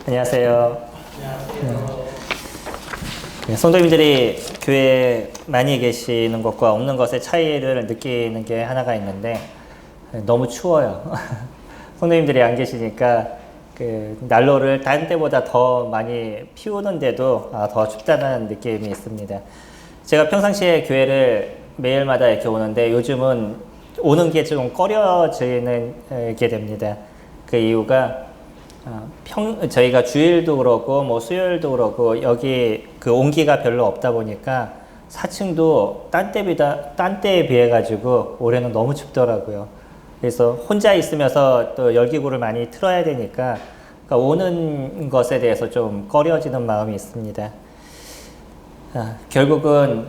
안녕하세요. 성도님들이 교회에 많이 계시는 것과 없는 것의 차이를 느끼는 게 하나가 있는데 너무 추워요. 성도님들이 안 계시니까 난로를 다른 때보다 더 많이 피우는데도 더 춥다는 느낌이 있습니다. 제가 평상시에 교회를 매일마다 이렇게 오는데 요즘은 오는 게 좀 꺼려지는 게 됩니다. 그 이유가 저희가 주일도 그렇고 뭐 수요일도 그렇고 여기 그 온기가 별로 없다 보니까 4층도 딴 때에 비해 가지고 올해는 너무 춥더라고요. 그래서 혼자 있으면서 또 열기구를 많이 틀어야 되니까 그러니까 오는 것에 대해서 좀 꺼려지는 마음이 있습니다. 결국은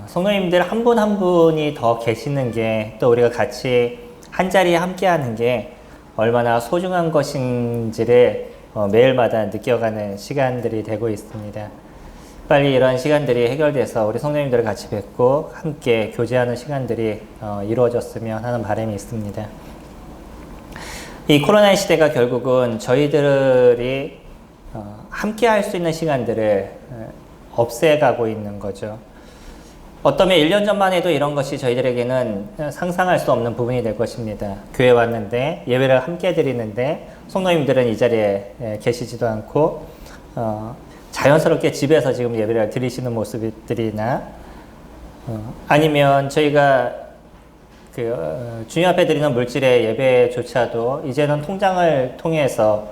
성도님들 한 분 한 분이 더 계시는 게 또 우리가 같이 한 자리에 함께 하는 게 얼마나 소중한 것인지를 매일마다 느껴가는 시간들이 되고 있습니다. 빨리 이런 시간들이 해결돼서 우리 성도님들을 같이 뵙고 함께 교제하는 시간들이 이루어졌으면 하는 바람이 있습니다. 이 코로나의 시대가 결국은 저희들이 함께 할 수 있는 시간들을 없애가고 있는 거죠. 어쩌면 1년 전만 해도 이런 것이 저희들에게는 상상할 수 없는 부분이 될 것입니다. 교회 왔는데 예배를 함께 드리는데 성도님들은 이 자리에 계시지도 않고 자연스럽게 집에서 지금 예배를 드리시는 모습들이나 아니면 저희가 주님 앞에 드리는 물질의 예배조차도 이제는 통장을 통해서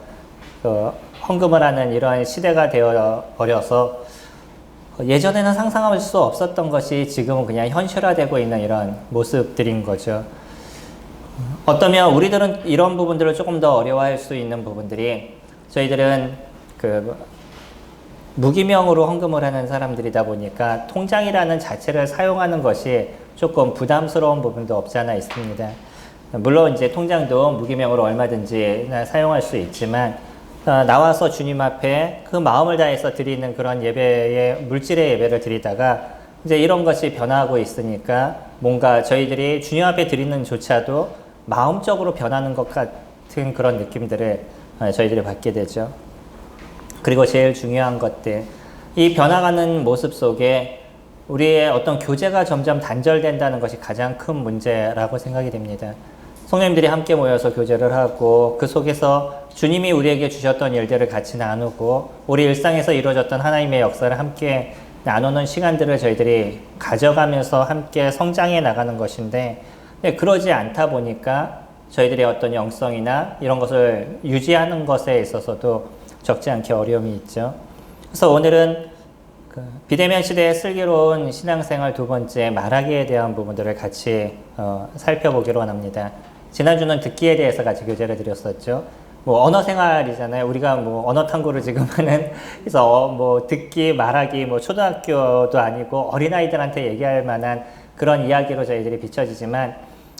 헌금을 하는 이러한 시대가 되어 버려서 예전에는 상상할 수 없었던 것이 지금은 그냥 현실화되고 있는 이런 모습들인 거죠. 어쩌면 우리들은 이런 부분들을 조금 더 어려워할 수 있는 부분들이 저희들은 무기명으로 헌금을 하는 사람들이다 보니까 통장이라는 자체를 사용하는 것이 조금 부담스러운 부분도 없지 않아 있습니다. 물론 이제 통장도 무기명으로 얼마든지 사용할 수 있지만 나와서 주님 앞에 그 마음을 다해서 드리는 그런 물질의 예배를 드리다가 이제 이런 것이 변화하고 있으니까 뭔가 저희들이 주님 앞에 드리는 조차도 마음적으로 변하는 것 같은 그런 느낌들을 저희들이 받게 되죠. 그리고 제일 중요한 것들, 이 변화가는 모습 속에 우리의 어떤 교제가 점점 단절된다는 것이 가장 큰 문제라고 생각이 됩니다. 성도님들이 함께 모여서 교제를 하고 그 속에서 주님이 우리에게 주셨던 일들을 같이 나누고 우리 일상에서 이루어졌던 하나님의 역사를 함께 나누는 시간들을 저희들이 가져가면서 함께 성장해 나가는 것인데 그러지 않다 보니까 저희들의 어떤 영성이나 이런 것을 유지하는 것에 있어서도 적지 않게 어려움이 있죠. 그래서 오늘은 비대면 시대의 슬기로운 신앙생활 두 번째 말하기에 대한 부분들을 같이 살펴보기로 합니다. 지난주는 듣기에 대해서 같이 교제를 드렸었죠. 언어 생활이잖아요. 우리가 언어 탐구를 지금 하는, 그래서 듣기, 말하기, 초등학교도 아니고 어린아이들한테 얘기할 만한 그런 이야기로 저희들이 비춰지지만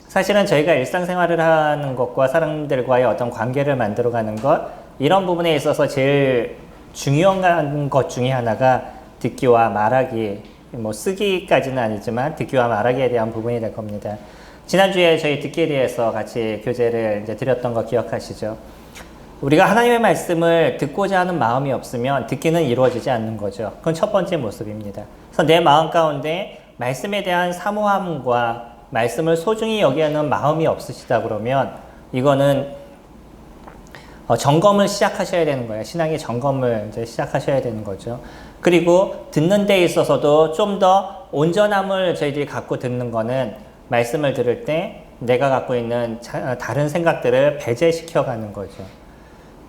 사실은 저희가 일상생활을 하는 것과 사람들과의 어떤 관계를 만들어가는 것, 이런 부분에 있어서 제일 중요한 것 중에 하나가 듣기와 말하기, 쓰기까지는 아니지만 듣기와 말하기에 대한 부분이 될 겁니다. 지난주에 저희 듣기에 대해서 같이 교제를 이제 드렸던 거 기억하시죠? 우리가 하나님의 말씀을 듣고자 하는 마음이 없으면 듣기는 이루어지지 않는 거죠. 그건 첫 번째 모습입니다. 그래서 내 마음 가운데 말씀에 대한 사모함과 말씀을 소중히 여기는 마음이 없으시다 그러면 이거는 점검을 시작하셔야 되는 거예요. 신앙의 점검을 이제 시작하셔야 되는 거죠. 그리고 듣는 데 있어서도 좀 더 온전함을 저희들이 갖고 듣는 거는 말씀을 들을 때 내가 갖고 있는 다른 생각들을 배제시켜가는 거죠.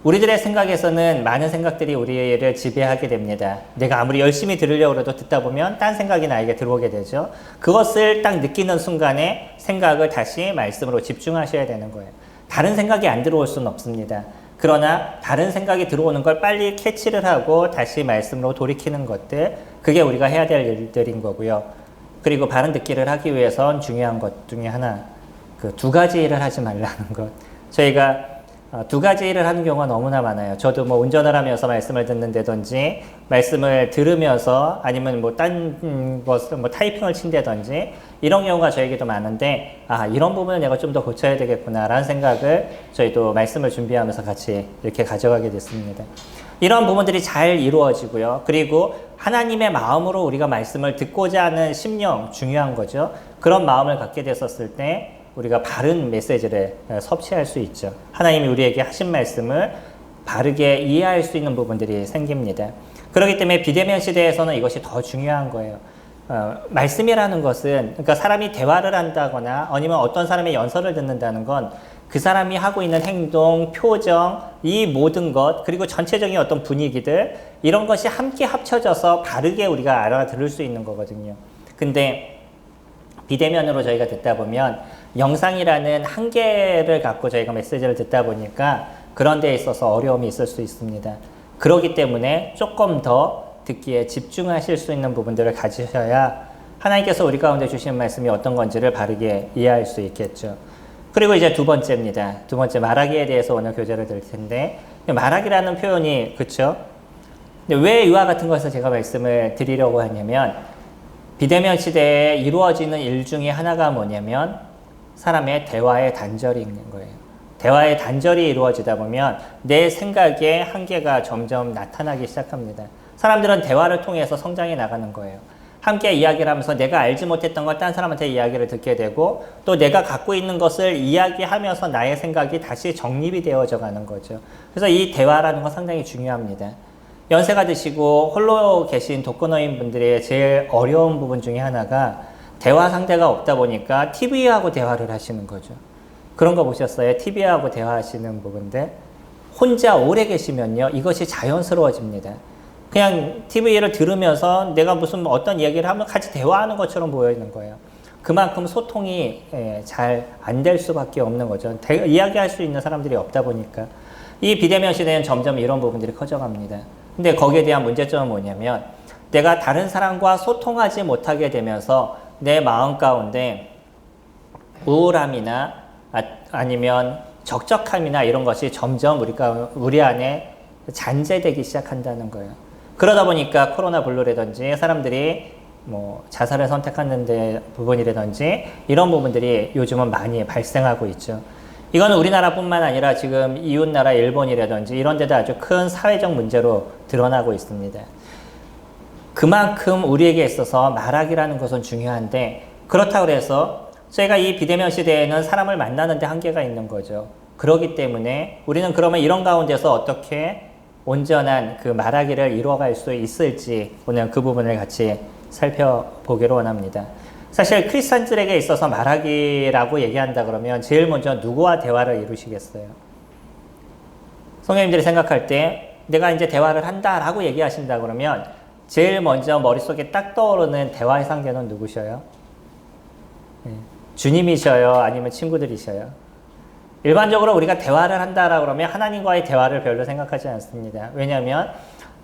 우리들의 생각에서는 많은 생각들이 우리를 지배하게 됩니다. 내가 아무리 열심히 들으려고 해도 듣다 보면 딴 생각이 나에게 들어오게 되죠. 그것을 딱 느끼는 순간에 생각을 다시 말씀으로 집중하셔야 되는 거예요. 다른 생각이 안 들어올 수는 없습니다. 그러나 다른 생각이 들어오는 걸 빨리 캐치를 하고 다시 말씀으로 돌이키는 것들, 그게 우리가 해야 될 일들인 거고요. 그리고 바른 듣기를 하기 위해선 중요한 것 중에 하나, 두 가지 일을 하지 말라는 것. 저희가 두 가지 일을 하는 경우가 너무나 많아요. 저도 운전을 하면서 말씀을 듣는다든지, 말씀을 들으면서 아니면 딴 것, 타이핑을 친다든지, 이런 경우가 저에게도 많은데, 이런 부분을 내가 좀 더 고쳐야 되겠구나라는 생각을 저희도 말씀을 준비하면서 같이 이렇게 가져가게 됐습니다. 이런 부분들이 잘 이루어지고요. 그리고 하나님의 마음으로 우리가 말씀을 듣고자 하는 심령, 중요한 거죠. 그런 마음을 갖게 됐었을 때 우리가 바른 메시지를 섭취할 수 있죠. 하나님이 우리에게 하신 말씀을 바르게 이해할 수 있는 부분들이 생깁니다. 그렇기 때문에 비대면 시대에서는 이것이 더 중요한 거예요. 말씀이라는 것은, 그러니까 사람이 대화를 한다거나 아니면 어떤 사람의 연설을 듣는다는 건 그 사람이 하고 있는 행동, 표정, 이 모든 것, 그리고 전체적인 어떤 분위기들, 이런 것이 함께 합쳐져서 바르게 우리가 알아들을 수 있는 거거든요. 근데 비대면으로 저희가 듣다 보면 영상이라는 한계를 갖고 저희가 메시지를 듣다 보니까 그런 데에 있어서 어려움이 있을 수 있습니다. 그렇기 때문에 조금 더 듣기에 집중하실 수 있는 부분들을 가지셔야 하나님께서 우리 가운데 주신 말씀이 어떤 건지를 바르게 이해할 수 있겠죠. 그리고 이제 두 번째입니다. 두 번째, 말하기에 대해서 오늘 교제를 드릴 텐데, 말하기라는 표현이, 그쵸? 근데 왜 이와 같은 것을 제가 말씀을 드리려고 하냐면, 비대면 시대에 이루어지는 일 중에 하나가 뭐냐면, 사람의 대화의 단절이 있는 거예요. 대화의 단절이 이루어지다 보면 내 생각의 한계가 점점 나타나기 시작합니다. 사람들은 대화를 통해서 성장해 나가는 거예요. 함께 이야기를 하면서 내가 알지 못했던 걸 딴 사람한테 이야기를 듣게 되고 또 내가 갖고 있는 것을 이야기하면서 나의 생각이 다시 정립이 되어져 가는 거죠. 그래서 이 대화라는 건 상당히 중요합니다. 연세가 드시고 홀로 계신 독거노인 분들의 제일 어려운 부분 중에 하나가 대화 상대가 없다 보니까 TV하고 대화를 하시는 거죠. 그런 거 보셨어요? TV하고 대화하시는 부분들. 혼자 오래 계시면요, 이것이 자연스러워집니다. 그냥 TV를 들으면서 내가 무슨 어떤 이야기를 하면 같이 대화하는 것처럼 보이는 거예요. 그만큼 소통이 잘 안 될 수밖에 없는 거죠. 이야기할 수 있는 사람들이 없다 보니까. 이 비대면 시대는 점점 이런 부분들이 커져갑니다. 근데 거기에 대한 문제점은 뭐냐면 내가 다른 사람과 소통하지 못하게 되면서 내 마음 가운데 우울함이나 아니면 적적함이나 이런 것이 점점 우리 안에 잔재되기 시작한다는 거예요. 그러다 보니까 코로나 블루라든지 사람들이 뭐 자살을 선택하는 부분이라든지 이런 부분들이 요즘은 많이 발생하고 있죠. 이거는 우리나라뿐만 아니라 지금 이웃나라 일본이라든지 이런 데도 아주 큰 사회적 문제로 드러나고 있습니다. 그만큼 우리에게 있어서 말하기라는 것은 중요한데 그렇다고 해서 저희가 이 비대면 시대에는 사람을 만나는 데 한계가 있는 거죠. 그렇기 때문에 우리는 그러면 이런 가운데서 어떻게 온전한 그 말하기를 이루어갈 수 있을지 오늘 그 부분을 같이 살펴보기로 원합니다. 사실 크리스찬들에게 있어서 말하기라고 얘기한다 그러면 제일 먼저 누구와 대화를 이루시겠어요? 성령님들이 생각할 때 내가 이제 대화를 한다라고 얘기하신다 그러면 제일 먼저 머릿속에 딱 떠오르는 대화의 상대는 누구셔요? 주님이셔요? 아니면 친구들이셔요? 일반적으로 우리가 대화를 한다라고 그러면 하나님과의 대화를 별로 생각하지 않습니다. 왜냐하면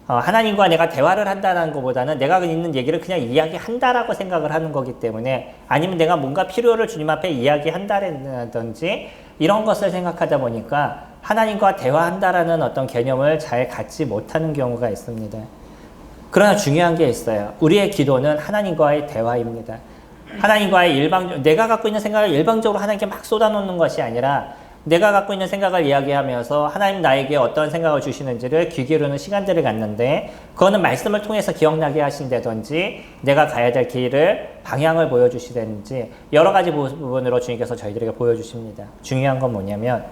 하나님과 내가 대화를 한다는 것보다는 내가 있는 얘기를 그냥 이야기한다라고 생각을 하는 거기 때문에 아니면 내가 뭔가 필요를 주님 앞에 이야기한다든지 이런 것을 생각하다 보니까 하나님과 대화한다라는 어떤 개념을 잘 갖지 못하는 경우가 있습니다. 그러나 중요한 게 있어요. 우리의 기도는 하나님과의 대화입니다. 하나님과의 내가 갖고 있는 생각을 일방적으로 하나님께 막 쏟아놓는 것이 아니라 내가 갖고 있는 생각을 이야기하면서 하나님 나에게 어떤 생각을 주시는지를 귀 기울이는 시간들을 갖는데 그거는 말씀을 통해서 기억나게 하신다든지 내가 가야 될 길을 방향을 보여주시든지 여러 가지 부분으로 주님께서 저희들에게 보여주십니다. 중요한 건 뭐냐면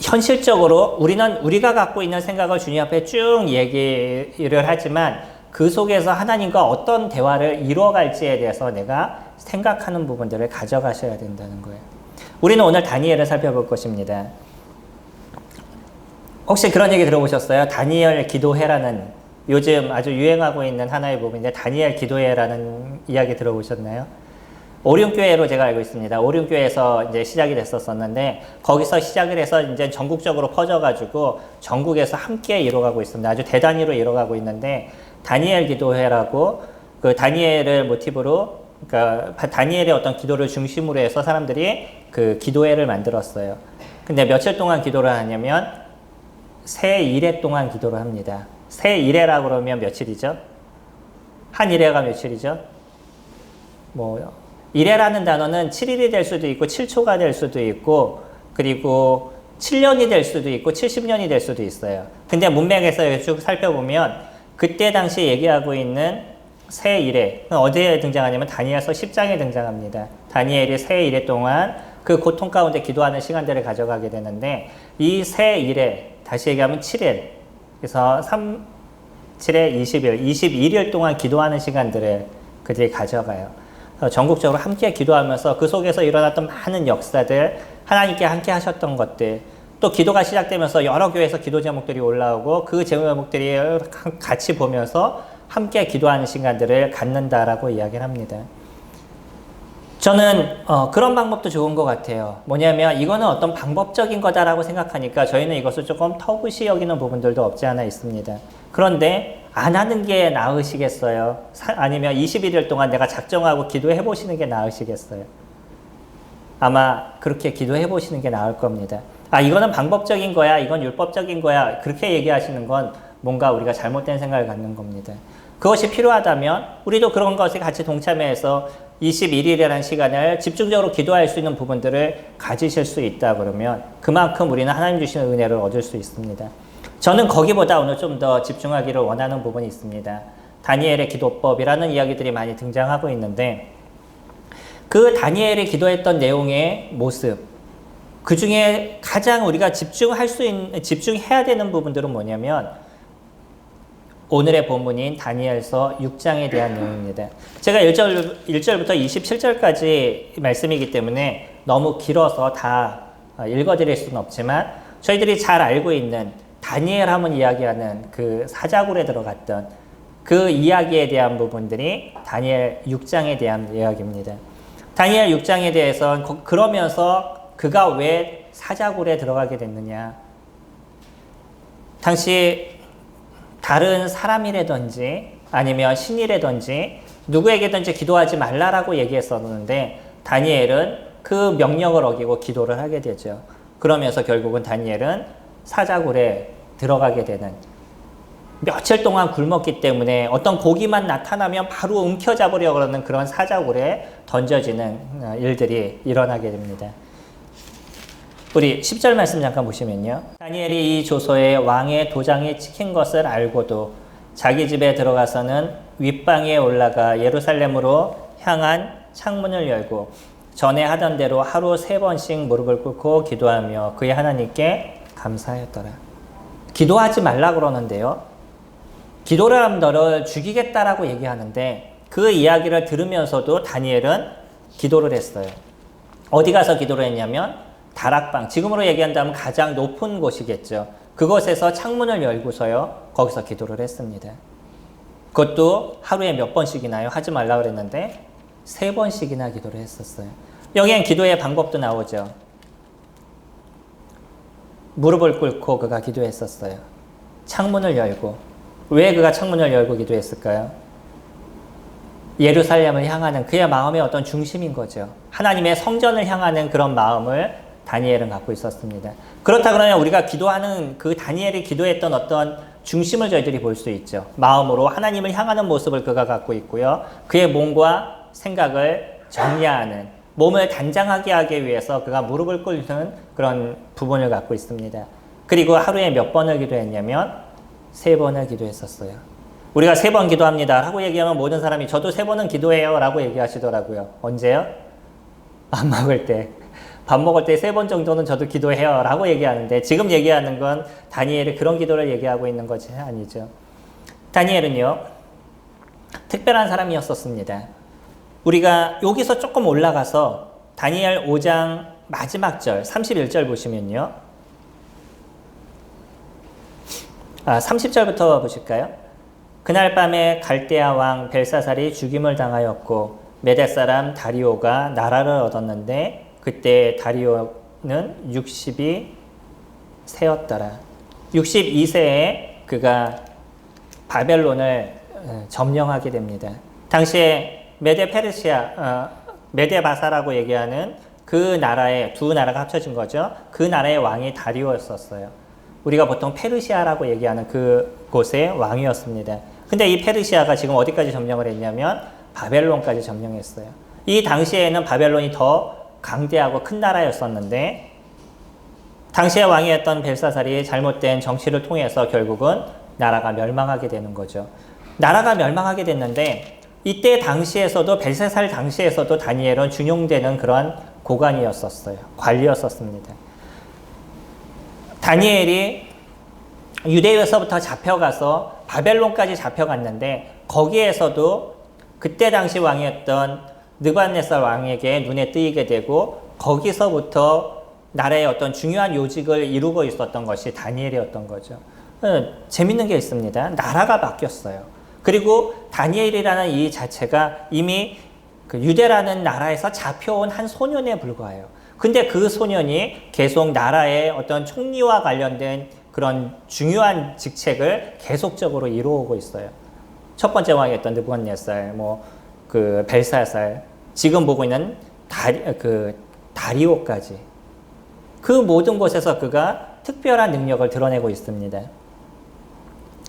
현실적으로 우리가 갖고 있는 생각을 주님 앞에 쭉 얘기를 하지만 그 속에서 하나님과 어떤 대화를 이루어갈지에 대해서 내가 생각하는 부분들을 가져가셔야 된다는 거예요. 우리는 오늘 다니엘을 살펴볼 것입니다. 혹시 그런 얘기 들어보셨어요? 다니엘 기도해라는 요즘 아주 유행하고 있는 하나의 부분인데 다니엘 기도해라는 이야기 들어보셨나요? 오륜교회로 제가 알고 있습니다. 오륜교회에서 이제 시작이 됐었는데 거기서 시작을 해서 이제 전국적으로 퍼져가지고 전국에서 함께 이뤄가고 있습니다. 아주 대단위로 이뤄가고 있는데 다니엘 기도회라고 그 다니엘을 모티브로 그러니까 다니엘의 어떤 기도를 중심으로 해서 사람들이 그 기도회를 만들었어요. 근데 며칠 동안 기도를 하냐면 새 일회 동안 기도를 합니다. 새 일회라고 그러면 며칠이죠? 한 일회가 며칠이죠? 일회라는 단어는 7일이 될 수도 있고 7초가 될 수도 있고 그리고 7년이 될 수도 있고 70년이 될 수도 있어요. 근데 문맥에서 쭉 살펴보면 그때 당시 얘기하고 있는 새 이래, 어디에 등장하냐면 다니엘서 10장에 등장합니다. 다니엘이 새 이래 동안 그 고통 가운데 기도하는 시간들을 가져가게 되는데 이 새 이래, 다시 얘기하면 7일, 그래서 7에 20일, 21일 동안 기도하는 시간들을 그들이 가져가요. 전국적으로 함께 기도하면서 그 속에서 일어났던 많은 역사들, 하나님께 함께 하셨던 것들, 또 기도가 시작되면서 여러 교회에서 기도 제목들이 올라오고 그 제목들이 같이 보면서 함께 기도하는 시간들을 갖는다라고 이야기를 합니다. 저는 그런 방법도 좋은 것 같아요. 뭐냐면 이거는 어떤 방법적인 거다라고 생각하니까 저희는 이것을 조금 터부시 여기는 부분들도 없지 않아 있습니다. 그런데 안 하는 게 나으시겠어요? 아니면 21일 동안 내가 작정하고 기도해 보시는 게 나으시겠어요? 아마 그렇게 기도해 보시는 게 나을 겁니다. 아, 이거는 방법적인 거야, 이건 율법적인 거야, 그렇게 얘기하시는 건 뭔가 우리가 잘못된 생각을 갖는 겁니다. 그것이 필요하다면 우리도 그런 것에 같이 동참해서 21일이라는 시간을 집중적으로 기도할 수 있는 부분들을 가지실 수 있다 그러면 그만큼 우리는 하나님 주시는 은혜를 얻을 수 있습니다. 저는 거기보다 오늘 좀 더 집중하기를 원하는 부분이 있습니다. 다니엘의 기도법이라는 이야기들이 많이 등장하고 있는데 그 다니엘이 기도했던 내용의 모습, 그 중에 가장 우리가 집중해야 되는 부분들은 뭐냐면 오늘의 본문인 다니엘서 6장에 대한 내용입니다. 제가 1절부터 27절까지 말씀이기 때문에 너무 길어서 다 읽어드릴 수는 없지만 저희들이 잘 알고 있는 다니엘 하면 이야기하는 그 사자굴에 들어갔던 그 이야기에 대한 부분들이 다니엘 6장에 대한 이야기입니다. 다니엘 6장에 대해서는 그러면서 그가 왜 사자굴에 들어가게 됐느냐. 당시 다른 사람이라든지 아니면 신이라든지 누구에게든지 기도하지 말라라고 얘기했었는데 다니엘은 그 명령을 어기고 기도를 하게 되죠. 그러면서 결국은 다니엘은 사자굴에 들어가게 되는, 며칠 동안 굶었기 때문에 어떤 고기만 나타나면 바로 움켜잡으려고 그러는 그런 사자굴에 던져지는 일들이 일어나게 됩니다. 우리 10절 말씀 잠깐 보시면요. 다니엘이 이 조서에 왕의 도장이 찍힌 것을 알고도 자기 집에 들어가서는 윗방에 올라가 예루살렘으로 향한 창문을 열고 전에 하던 대로 하루 3번씩 무릎을 꿇고 기도하며 그의 하나님께 감사하였더라. 기도하지 말라 그러는데요. 기도를 하면 너를 죽이겠다라고 얘기하는데 그 이야기를 들으면서도 다니엘은 기도를 했어요. 어디 가서 기도를 했냐면 다락방, 지금으로 얘기한다면 가장 높은 곳이겠죠. 그곳에서 창문을 열고서요, 거기서 기도를 했습니다. 그것도 하루에 몇 번씩이나요? 하지 말라고 그랬는데 3번씩이나 기도를 했었어요. 여기엔 기도의 방법도 나오죠. 무릎을 꿇고 그가 기도했었어요. 창문을 열고. 왜 그가 창문을 열고 기도했을까요? 예루살렘을 향하는 그의 마음의 어떤 중심인 거죠. 하나님의 성전을 향하는 그런 마음을 다니엘은 갖고 있었습니다. 그렇다 그러면 우리가 기도하는 그 다니엘이 기도했던 어떤 중심을 저희들이 볼 수 있죠. 마음으로 하나님을 향하는 모습을 그가 갖고 있고요. 그의 몸과 생각을 정리하는, 몸을 단장하게 하기 위해서 그가 무릎을 꿇는 그런 부분을 갖고 있습니다. 그리고 하루에 몇 번을 기도했냐면 3번을 기도했었어요. 우리가 3번 기도합니다 라고 얘기하면 모든 사람이 저도 3번은 기도해요 라고 얘기하시더라고요. 언제요? 밥 먹을 때. 밥 먹을 때 3번 정도는 저도 기도해요 라고 얘기하는데 지금 얘기하는 건 다니엘이 그런 기도를 얘기하고 있는 것이 아니죠. 다니엘은요, 특별한 사람이었었습니다. 우리가 여기서 조금 올라가서 다니엘 5장 마지막 절 31절 보시면요. 30절부터 보실까요? 그날 밤에 갈대아 왕 벨사살이 죽임을 당하였고 메대 사람 다리오가 나라를 얻었는데 그때 다리오는 60이 세었더라. 62세에 그가 바벨론을 점령하게 됩니다. 당시에 메데바사라고 얘기하는 그 나라의 두 나라가 합쳐진 거죠. 그 나라의 왕이 다리오였었어요. 우리가 보통 페르시아라고 얘기하는 그 곳의 왕이었습니다. 근데 이 페르시아가 지금 어디까지 점령을 했냐면 바벨론까지 점령했어요. 이 당시에는 바벨론이 더 강대하고 큰 나라였었는데 당시의 왕이었던 벨사살이 잘못된 정치를 통해서 결국은 나라가 멸망하게 되는 거죠. 나라가 멸망하게 됐는데 이때 당시에서도 벨사살 당시에서도 다니엘은 준용되는 그런 고관이었었어요. 관리였었습니다. 다니엘이 유대에서부터 잡혀가서 바벨론까지 잡혀갔는데 거기에서도 그때 당시 왕이었던 느부갓네살 왕에게 눈에 띄게 되고 거기서부터 나라의 어떤 중요한 요직을 이루고 있었던 것이 다니엘이었던 거죠. 재밌는 게 있습니다. 나라가 바뀌었어요. 그리고 다니엘이라는 이 자체가 이미 그 유대라는 나라에서 잡혀온 한 소년에 불과해요. 근데 그 소년이 계속 나라의 어떤 총리와 관련된 그런 중요한 직책을 계속적으로 이루어오고 있어요. 첫 번째 왕이었던 느부갓네살, 그 벨사살, 지금 보고 있는 다리오까지 그 모든 곳에서 그가 특별한 능력을 드러내고 있습니다.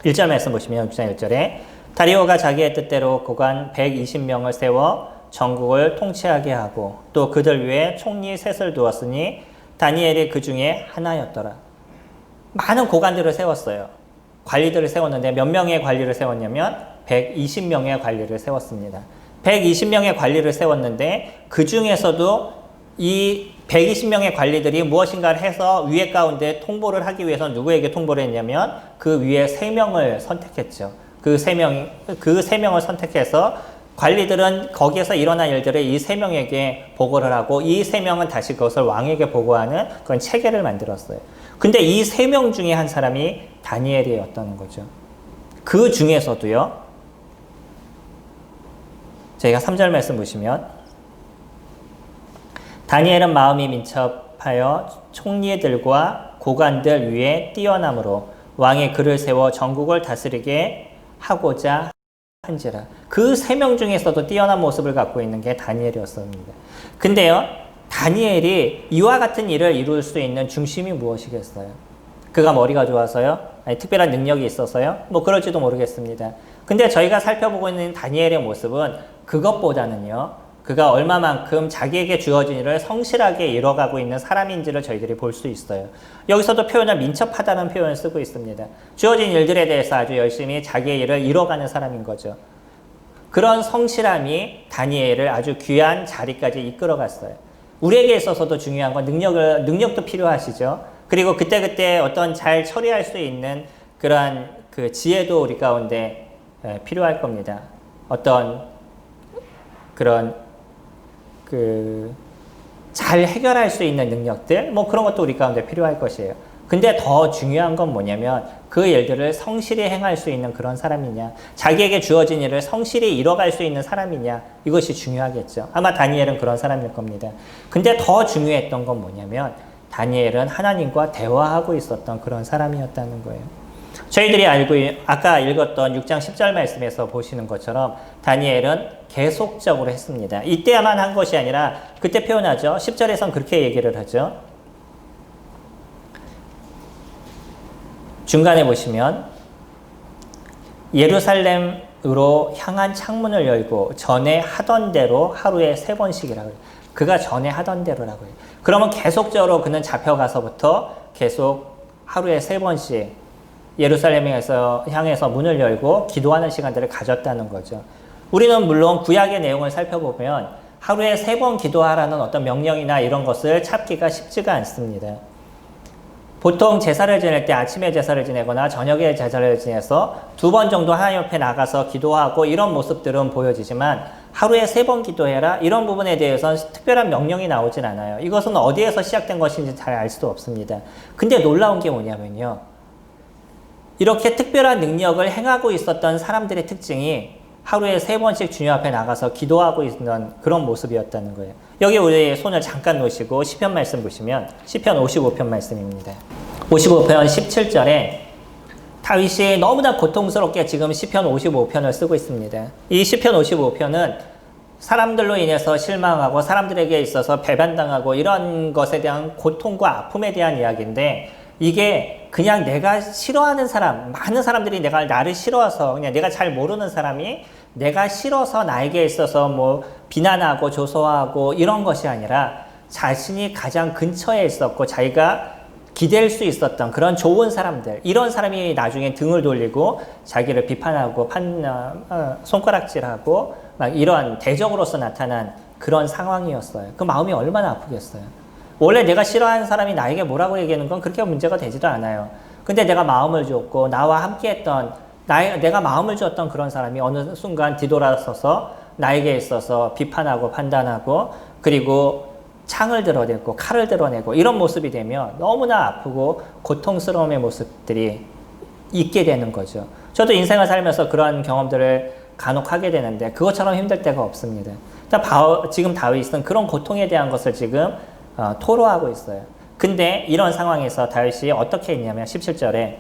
1절 말씀 보시면 6장 1절에 다리오가 자기의 뜻대로 고관 120명을 세워 전국을 통치하게 하고 또 그들 위에 총리 셋을 두었으니 다니엘이 그 중에 하나였더라. 많은 고관들을 세웠어요. 관리들을 세웠는데 몇 명의 관리를 세웠냐면 120명의 관리를 세웠습니다. 120명의 관리를 세웠는데 그 중에서도 이 120명의 관리들이 무엇인가를 해서 위에 가운데 통보를 하기 위해서 누구에게 통보를 했냐면 그 위에 3명을 선택했죠. 그 3명을 선택해서 관리들은 거기에서 일어난 일들을 이 3명에게 보고를 하고 이 3명은 다시 그것을 왕에게 보고하는 그런 체계를 만들었어요. 근데 이 3명 중에 한 사람이 다니엘이었다는 거죠. 그 중에서도요, 저희가 3절 말씀 보시면 다니엘은 마음이 민첩하여 총리들과 고관들 위에 뛰어남으로 왕의 글을 세워 전국을 다스리게 하고자 한지라. 그 3명 중에서도 뛰어난 모습을 갖고 있는 게 다니엘이었습니다. 근데요, 다니엘이 이와 같은 일을 이룰 수 있는 중심이 무엇이겠어요? 그가 머리가 좋아서요? 아니, 특별한 능력이 있어서요? 그럴지도 모르겠습니다. 근데 저희가 살펴보고 있는 다니엘의 모습은 그것보다는요, 그가 얼마만큼 자기에게 주어진 일을 성실하게 이뤄가고 있는 사람인지를 저희들이 볼 수 있어요. 여기서도 표현을 민첩하다는 표현을 쓰고 있습니다. 주어진 일들에 대해서 아주 열심히 자기의 일을 이뤄가는 사람인 거죠. 그런 성실함이 다니엘을 아주 귀한 자리까지 이끌어갔어요. 우리에게 있어서도 중요한 건 능력도 필요하시죠. 그리고 그때그때 어떤 잘 처리할 수 있는 그러한 그 지혜도 우리 가운데 필요할 겁니다. 어떤 그런 잘 해결할 수 있는 능력들, 그런 것도 우리 가운데 필요할 것이에요. 근데 더 중요한 건 뭐냐면 그 일들을 성실히 행할 수 있는 그런 사람이냐, 자기에게 주어진 일을 성실히 이뤄갈 수 있는 사람이냐, 이것이 중요하겠죠. 아마 다니엘은 그런 사람일 겁니다. 근데 더 중요했던 건 뭐냐면 다니엘은 하나님과 대화하고 있었던 그런 사람이었다는 거예요. 저희들이 아까 읽었던 6장 10절 말씀에서 보시는 것처럼 다니엘은 계속적으로 했습니다. 이때야만 한 것이 아니라 그때 표현하죠. 10절에선 그렇게 얘기를 하죠. 중간에 보시면 예루살렘으로 향한 창문을 열고 전에 하던 대로 하루에 3번씩이라고 해요. 그가 전에 하던 대로라고 해요. 그러면 계속적으로 그는 잡혀가서부터 계속 하루에 3번씩 예루살렘에서 향해서 문을 열고 기도하는 시간들을 가졌다는 거죠. 우리는 물론 구약의 내용을 살펴보면 하루에 3번 기도하라는 어떤 명령이나 이런 것을 찾기가 쉽지가 않습니다. 보통 제사를 지낼 때 아침에 제사를 지내거나 저녁에 제사를 지내서 2번 정도 하나님 옆에 나가서 기도하고 이런 모습들은 보여지지만 하루에 3번 기도해라 이런 부분에 대해서는 특별한 명령이 나오진 않아요. 이것은 어디에서 시작된 것인지 잘 알 수도 없습니다. 근데 놀라운 게 뭐냐면요, 이렇게 특별한 능력을 행하고 있었던 사람들의 특징이 하루에 3번씩 주님 앞에 나가서 기도하고 있는 그런 모습이었다는 거예요. 여기 우리 손을 잠깐 놓으시고 시편 말씀 보시면 시편 55편 말씀입니다. 55편 17절에 다윗이 너무나 고통스럽게 지금 시편 55편을 쓰고 있습니다. 이 시편 55편은 사람들로 인해서 실망하고 사람들에게 있어서 배반당하고 이런 것에 대한 고통과 아픔에 대한 이야기인데, 이게 그냥 내가 싫어하는 사람, 많은 사람들이 나를 싫어해서, 그냥 내가 잘 모르는 사람이 내가 싫어서 나에게 있어서 비난하고 조소하고 이런 것이 아니라 자신이 가장 근처에 있었고 자기가 기댈 수 있었던 그런 좋은 사람들, 이런 사람이 나중에 등을 돌리고 자기를 비판하고 손가락질하고 막 이런 대적으로서 나타난 그런 상황이었어요. 그 마음이 얼마나 아프겠어요. 원래 내가 싫어하는 사람이 나에게 뭐라고 얘기하는 건 그렇게 문제가 되지도 않아요. 근데 내가 마음을 줬고 나와 함께했던 내가 마음을 줬던 그런 사람이 어느 순간 뒤돌아서서 나에게 있어서 비판하고 판단하고 그리고 창을 드러내고 칼을 드러내고 이런 모습이 되면 너무나 아프고 고통스러움의 모습들이 있게 되는 거죠. 저도 인생을 살면서 그런 경험들을 간혹 하게 되는데 그것처럼 힘들 때가 없습니다. 지금 다윗은 그런 고통에 대한 것을 지금 토로하고 있어요. 근데 이런 상황에서 다윗이 어떻게 했냐면 17절에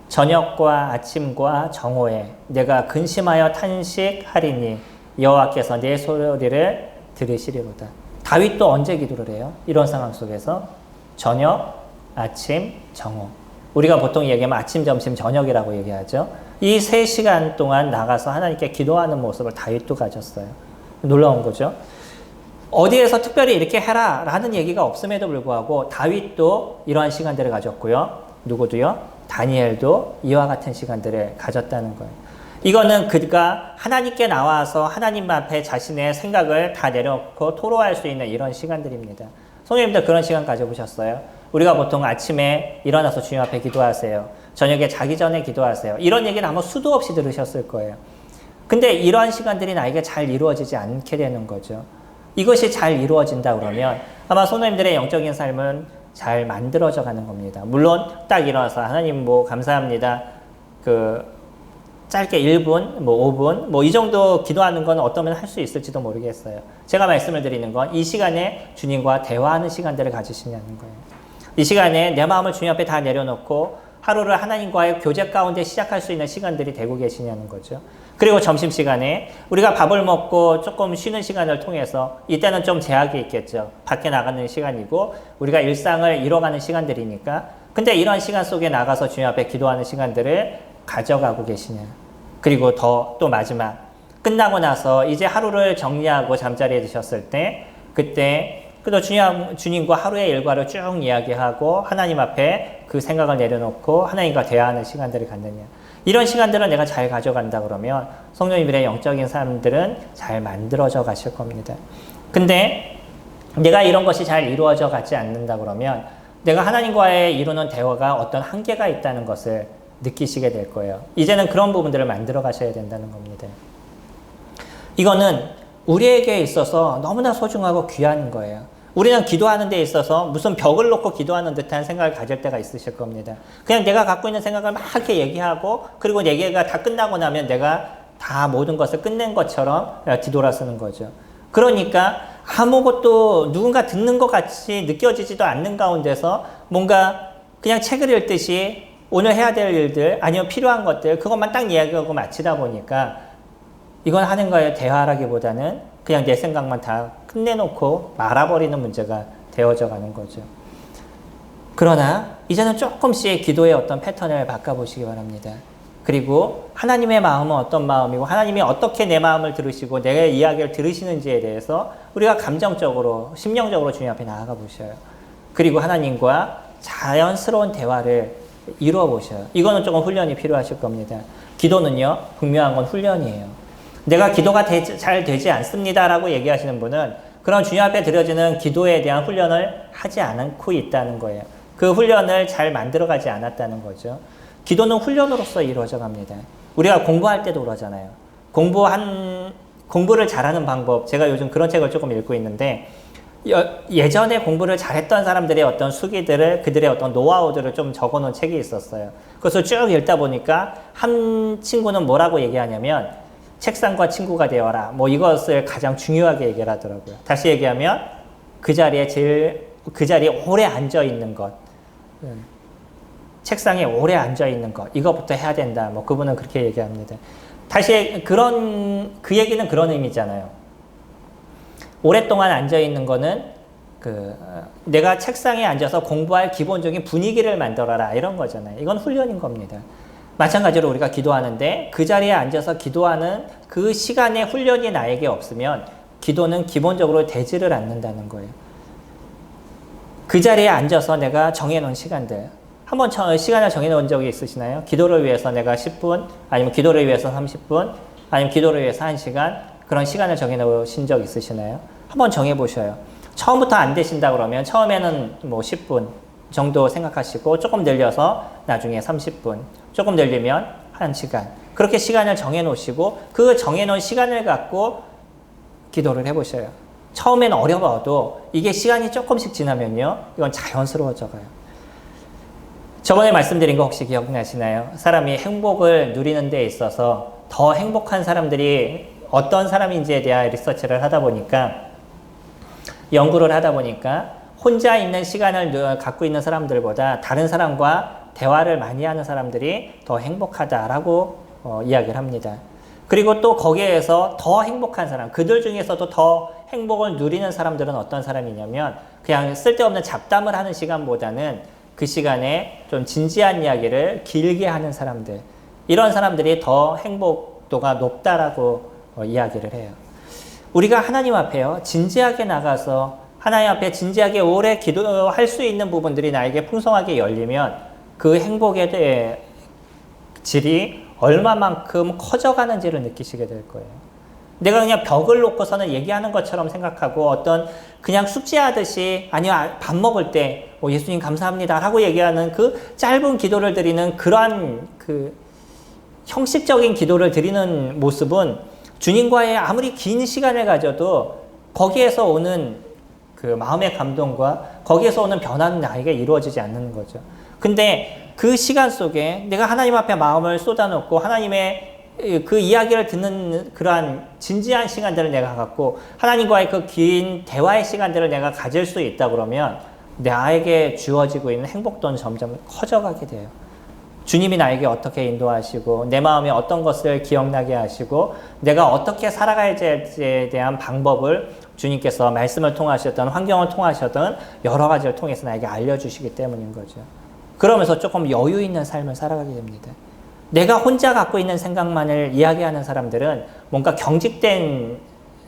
저녁과 아침과 정오에 내가 근심하여 탄식하리니 여호와께서 내 소리를 들으시리로다. 다윗도 언제 기도를 해요? 이런 상황 속에서 저녁, 아침, 정오. 우리가 보통 얘기하면 아침, 점심, 저녁이라고 얘기하죠. 이 3시간 동안 나가서 하나님께 기도하는 모습을 다윗도 가졌어요. 놀라운 거죠. 어디에서 특별히 이렇게 해라 라는 얘기가 없음에도 불구하고 다윗도 이러한 시간들을 가졌고요. 누구도요? 다니엘도 이와 같은 시간들을 가졌다는 거예요. 이거는 그가 하나님께 나와서 하나님 앞에 자신의 생각을 다 내려놓고 토로할 수 있는 이런 시간들입니다. 성도님들 그런 시간 가져보셨어요? 우리가 보통 아침에 일어나서 주님 앞에 기도하세요. 저녁에 자기 전에 기도하세요. 이런 얘기는 아마 수도 없이 들으셨을 거예요. 근데 이러한 시간들이 나에게 잘 이루어지지 않게 되는 거죠. 이것이 잘 이루어진다 그러면 아마 성도님들의 영적인 삶은 잘 만들어져 가는 겁니다. 물론 딱 일어나서 하나님 감사합니다. 짧게 1분, 5분, 이 정도 기도하는 건 어떠면 할 수 있을지도 모르겠어요. 제가 말씀을 드리는 건 이 시간에 주님과 대화하는 시간들을 가지시냐는 거예요. 이 시간에 내 마음을 주님 앞에 다 내려놓고 하루를 하나님과의 교제 가운데 시작할 수 있는 시간들이 되고 계시냐는 거죠. 그리고 점심시간에 우리가 밥을 먹고 조금 쉬는 시간을 통해서 이때는 좀 제약이 있겠죠. 밖에 나가는 시간이고 우리가 일상을 이뤄가는 시간들이니까. 근데 이런 시간 속에 나가서 주님 앞에 기도하는 시간들을 가져가고 계시냐. 그리고 또 마지막 끝나고 나서 이제 하루를 정리하고 잠자리에 드셨을 때 그때 또 주님과 하루의 일과를 쭉 이야기하고 하나님 앞에 그 생각을 내려놓고 하나님과 대화하는 시간들을 갖느냐. 이런 시간들을 내가 잘 가져간다 그러면 성도님들의 영적인 삶들은 잘 만들어져 가실 겁니다. 근데 내가 이런 것이 잘 이루어져 가지 않는다 그러면 내가 하나님과의 이루는 대화가 어떤 한계가 있다는 것을 느끼시게 될 거예요. 이제는 그런 부분들을 만들어 가셔야 된다는 겁니다. 이거는 우리에게 있어서 너무나 소중하고 귀한 거예요. 우리는 기도하는 데 있어서 무슨 벽을 놓고 기도하는 듯한 생각을 가질 때가 있으실 겁니다. 그냥 내가 갖고 있는 생각을 막 이렇게 얘기하고 그리고 얘기가 다 끝나고 나면 내가 다 모든 것을 끝낸 것처럼 뒤돌아서는 거죠. 그러니까 아무것도 누군가 듣는 것 같이 느껴지지도 않는 가운데서 뭔가 그냥 책을 읽듯이 오늘 해야 될 일들 아니면 필요한 것들 그것만 딱 이야기하고 마치다 보니까 이건 하나님과의 대화라기보다는 그냥 내 생각만 다 끝내놓고 말아버리는 문제가 되어져 가는 거죠. 그러나 이제는 조금씩 기도의 어떤 패턴을 바꿔보시기 바랍니다. 그리고 하나님의 마음은 어떤 마음이고 하나님이 어떻게 내 마음을 들으시고 내 이야기를 들으시는지에 대해서 우리가 감정적으로 심령적으로 주님 앞에 나아가 보셔요. 그리고 하나님과 자연스러운 대화를 이루어 보셔요. 이거는 조금 훈련이 필요하실 겁니다. 기도는요 분명한 건 훈련이에요. 내가 기도가 잘 되지 않습니다 라고 얘기하시는 분은 그런 주님 앞에 드려지는 기도에 대한 훈련을 하지 않고 있다는 거예요. 그 훈련을 잘 만들어가지 않았다는 거죠. 기도는 훈련으로서 이루어져 갑니다. 우리가 공부할 때도 그러잖아요. 공부를 잘하는 방법, 제가 요즘 그런 책을 조금 읽고 있는데 예전에 공부를 잘했던 사람들의 어떤 수기들을 그들의 어떤 노하우들을 좀 적어놓은 책이 있었어요. 그것을 쭉 읽다 보니까 한 친구는 뭐라고 얘기하냐면 책상과 친구가 되어라. 이것을 가장 중요하게 얘기를 하더라고요. 다시 얘기하면 그 자리에 오래 앉아 있는 것. 책상에 오래 앉아 있는 것. 이것부터 해야 된다. 그분은 그렇게 얘기합니다. 다시 그 얘기는 그런 의미잖아요. 오랫동안 앉아 있는 거는 내가 책상에 앉아서 공부할 기본적인 분위기를 만들어라. 이런 거잖아요. 이건 훈련인 겁니다. 마찬가지로 우리가 기도하는데 그 자리에 앉아서 기도하는 그 시간의 훈련이 나에게 없으면 기도는 기본적으로 되지를 않는다는 거예요. 그 자리에 앉아서 내가 정해놓은 시간들, 한번 시간을 정해놓은 적이 있으시나요? 기도를 위해서 내가 10분, 아니면 기도를 위해서 30분, 아니면 기도를 위해서 1시간, 그런 시간을 정해놓으신 적 있으시나요? 한번 정해보셔요. 처음부터 안 되신다 그러면 처음에는 뭐 10분 정도 생각하시고 조금 늘려서 나중에 30분, 조금 늘리면 1시간. 그렇게 시간을 정해놓으시고 그 정해놓은 시간을 갖고 기도를 해보셔요. 처음엔 어려워도 이게 시간이 조금씩 지나면요, 이건 자연스러워져 가요. 저번에 말씀드린 거 혹시 기억나시나요? 사람이 행복을 누리는 데 있어서 더 행복한 사람들이 어떤 사람인지에 대한 리서치를 하다 보니까, 연구를 하다 보니까 혼자 있는 시간을 갖고 있는 사람들보다 다른 사람과 대화를 많이 하는 사람들이 더 행복하다라고 이야기를 합니다. 그리고 또 거기에서 더 행복한 사람, 그들 중에서도 더 행복을 누리는 사람들은 어떤 사람이냐면, 그냥 쓸데없는 잡담을 하는 시간보다는 그 시간에 좀 진지한 이야기를 길게 하는 사람들, 이런 사람들이 더 행복도가 높다라고 이야기를 해요. 우리가 하나님 앞에요, 진지하게 나가서 하나님 앞에 진지하게 오래 기도할 수 있는 부분들이 나에게 풍성하게 열리면 그 행복에 대해 질이 얼마만큼 커져가는지를 느끼시게 될 거예요. 내가 그냥 벽을 놓고서는 얘기하는 것처럼 생각하고 어떤 그냥 숙제하듯이, 아니요, 밥 먹을 때 예수님 감사합니다 하고 얘기하는 그 짧은 기도를 드리는 그러한 그 형식적인 기도를 드리는 모습은 주님과의 아무리 긴 시간을 가져도 거기에서 오는 그 마음의 감동과 거기에서 오는 변화는 나에게 이루어지지 않는 거죠. 근데 그 시간 속에 내가 하나님 앞에 마음을 쏟아놓고 하나님의 그 이야기를 듣는 그러한 진지한 시간들을 내가 갖고 하나님과의 그 긴 대화의 시간들을 내가 가질 수 있다 그러면 나에게 주어지고 있는 행복도는 점점 커져가게 돼요. 주님이 나에게 어떻게 인도하시고 내 마음에 어떤 것을 기억나게 하시고 내가 어떻게 살아가야지에 대한 방법을 주님께서 말씀을 통하셨던, 환경을 통하셨던 여러 가지를 통해서 나에게 알려주시기 때문인 거죠. 그러면서 조금 여유 있는 삶을 살아가게 됩니다. 내가 혼자 갖고 있는 생각만을 이야기하는 사람들은 뭔가 경직된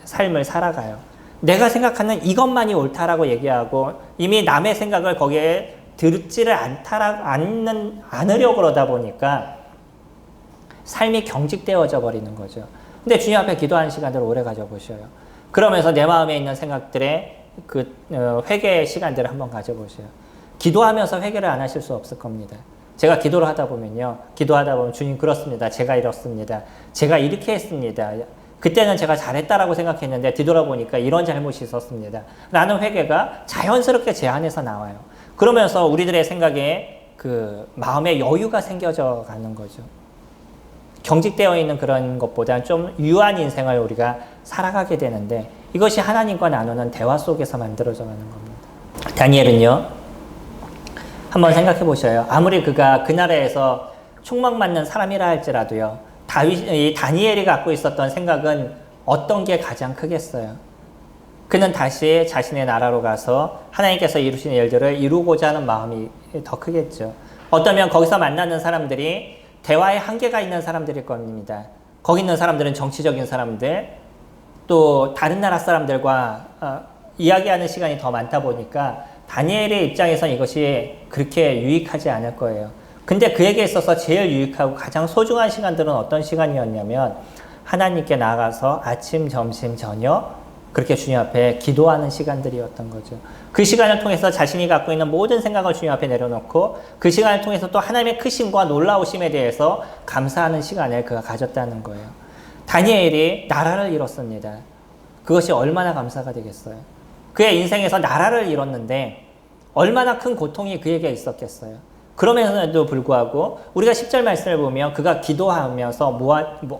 삶을 살아가요. 내가 생각하는 이것만이 옳다라고 얘기하고 이미 남의 생각을 거기에 듣지를 않으려고 그러다 보니까 삶이 경직되어져 버리는 거죠. 근데 주님 앞에 기도하는 시간들을 오래 가져보셔요. 그러면서 내 마음에 있는 생각들의 그 회개의 시간들을 한번 가져보셔요. 기도하면서 회개를 안 하실 수 없을 겁니다. 제가 기도를 하다 보면요, 기도하다 보면 주님 그렇습니다. 제가 이렇습니다. 제가 이렇게 했습니다. 그때는 제가 잘했다라고 생각했는데 뒤돌아보니까 이런 잘못이 있었습니다. 라는 회개가 자연스럽게 제 안에서 나와요. 그러면서 우리들의 생각에 그 마음의 여유가 생겨져 가는 거죠. 경직되어 있는 그런 것보다는 좀 유한 인생을 우리가 살아가게 되는데 이것이 하나님과 나누는 대화 속에서 만들어져 가는 겁니다. 다니엘은요, 한번 생각해 보셔요. 아무리 그가 그 나라에서 총망 맞는 사람이라 할지라도요, 다니엘이 갖고 있었던 생각은 어떤 게 가장 크겠어요? 그는 다시 자신의 나라로 가서 하나님께서 이루신 일들을 이루고자 하는 마음이 더 크겠죠. 어쩌면 거기서 만나는 사람들이 대화에 한계가 있는 사람들일 겁니다. 거기 있는 사람들은 정치적인 사람들, 또 다른 나라 사람들과 이야기하는 시간이 더 많다 보니까 다니엘의 입장에선 이것이 그렇게 유익하지 않을 거예요. 근데 그에게 있어서 제일 유익하고 가장 소중한 시간들은 어떤 시간이었냐면 하나님께 나아가서 아침, 점심, 저녁 그렇게 주님 앞에 기도하는 시간들이었던 거죠. 그 시간을 통해서 자신이 갖고 있는 모든 생각을 주님 앞에 내려놓고 그 시간을 통해서 또 하나님의 크심과 놀라우심에 대해서 감사하는 시간을 그가 가졌다는 거예요. 다니엘이 나라를 잃었습니다. 그것이 얼마나 감사가 되겠어요. 그의 인생에서 나라를 잃었는데 얼마나 큰 고통이 그에게 있었겠어요. 그럼에도 불구하고 우리가 10절 말씀을 보면 그가 기도하면서